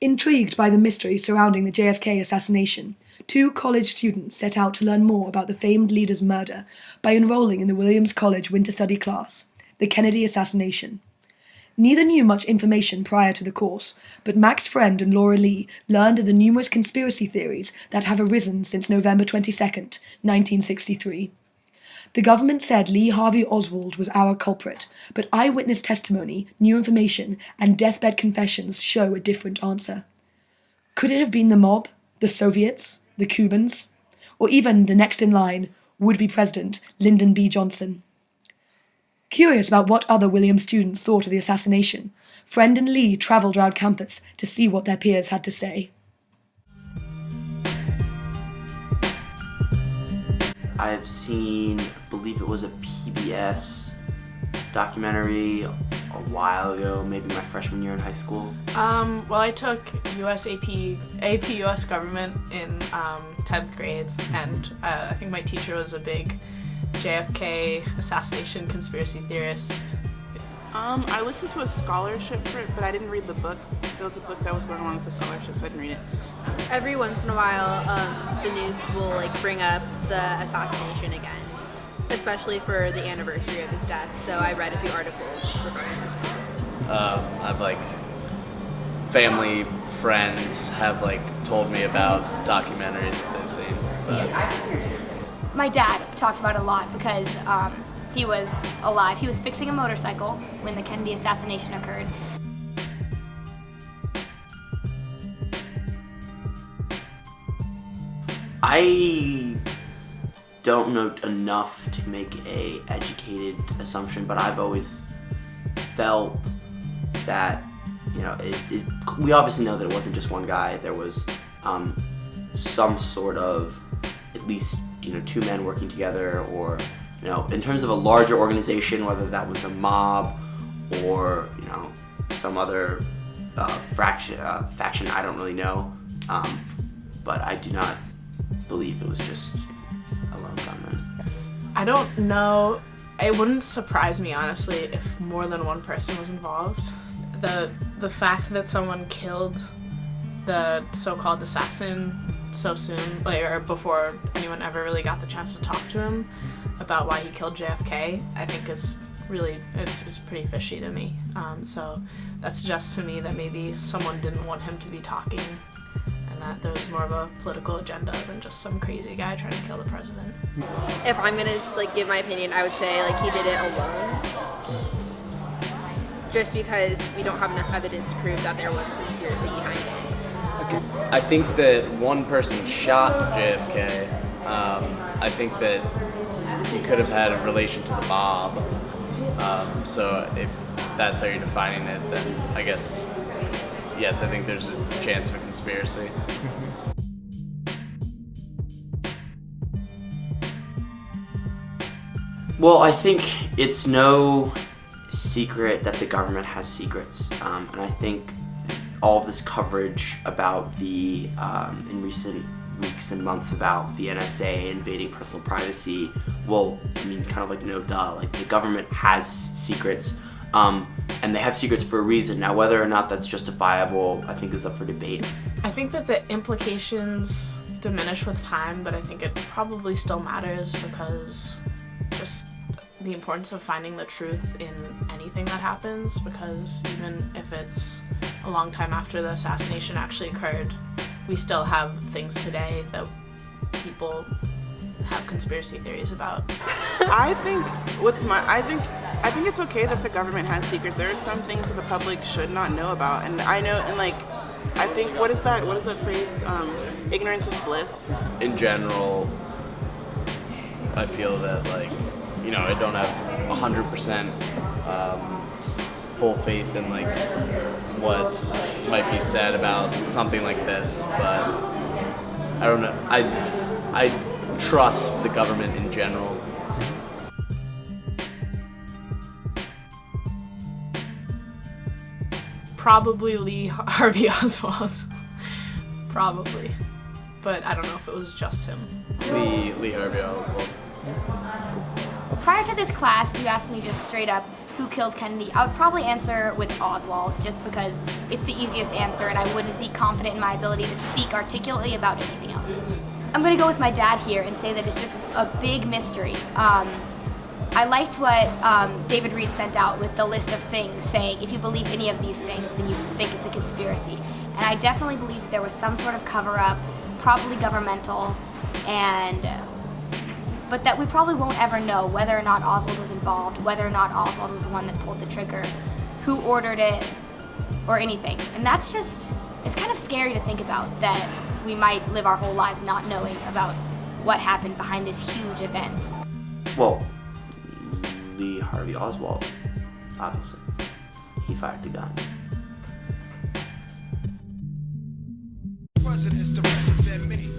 Intrigued by the mystery surrounding the JFK assassination, two college students set out to learn more about the famed leader's murder by enrolling in the Williams College Winter Study class, The Kennedy Assassination. Neither knew much information prior to the course, but Mac's friend and Laura Lee learned of the numerous conspiracy theories that have arisen since November 22, 1963. The government said Lee Harvey Oswald was our culprit, but eyewitness testimony, new information, and deathbed confessions show a different answer. Could it have been the mob, the Soviets, the Cubans, or even the next in line, would-be President Lyndon B. Johnson? Curious about what other Williams students thought of the assassination, Friend and Lee travelled around campus to see what their peers had to say. I've seen, I believe it was a PBS documentary a while ago, maybe my freshman year in high school. Well, I took US AP US Government in 10th grade, and I think my teacher was a big JFK assassination conspiracy theorist. I looked into a scholarship for it, but I didn't read the book. There was a book that was going along with the scholarship, so I didn't read it. Every once in a while, the news will bring up the assassination again, especially for the anniversary of his death. So I read a few articles regarding it. I've family, friends have told me about documentaries that they've seen. But my dad talked about it a lot because he was alive. He was fixing a motorcycle when the Kennedy assassination occurred. I don't know enough to make a educated assumption, but I've always felt that, we obviously know that it wasn't just one guy. There was some sort of, at least, two men working together, or, in terms of a larger organization, whether that was a mob or, some other faction, I don't really know. But I do not believe it was just a lone gunman. I don't know. It wouldn't surprise me, honestly, if more than one person was involved. The fact that someone killed the so-called assassin so soon, or before anyone ever really got the chance to talk to him about why he killed JFK, I think is really, it's pretty fishy to me. So that suggests to me that maybe someone didn't want him to be talking, and that there was more of a political agenda than just some crazy guy trying to kill the president. If I'm gonna give my opinion, I would say he did it alone, just because we don't have enough evidence to prove that there was a conspiracy behind it. I think that one person shot JFK. I think that he could have had a relation to the mob. So if that's how you're defining it, then I guess, yes, I think there's a chance of a conspiracy. Well, I think it's no secret that the government has secrets, and I think all of this coverage about the, in recent weeks and months, about the NSA invading personal privacy, well, no duh, the government has secrets, and they have secrets for a reason. Now, whether or not that's justifiable, I think is up for debate. I think that the implications diminish with time, but I think it probably still matters, because just the importance of finding the truth in anything that happens, because even if it's a long time after the assassination actually occurred, we still have things today that people have conspiracy theories about. I think it's okay that the government has secrets. There are some things that the public should not know about, and I know, and I think, what is that phrase? Ignorance is bliss. In general, I feel that I don't have 100% full faith in what might be said about something like this, but I don't know. I trust the government in general. Probably Lee Harvey Oswald. Probably. But I don't know if it was just him. Lee Harvey Oswald. Prior to this class, you asked me just straight up, who killed Kennedy, I would probably answer with Oswald, just because it's the easiest answer and I wouldn't be confident in my ability to speak articulately about anything else. I'm going to go with my dad here and say that it's just a big mystery. I liked what David Reed sent out with the list of things, saying if you believe any of these things, then you think it's a conspiracy. And I definitely believe there was some sort of cover-up, probably governmental, but that we probably won't ever know whether or not Oswald was involved, whether or not Oswald was the one that pulled the trigger, who ordered it, or anything. And that's just, it's kind of scary to think about, that we might live our whole lives not knowing about what happened behind this huge event. Well, Lee Harvey Oswald, obviously. He fired the gun. Presidents to represent me.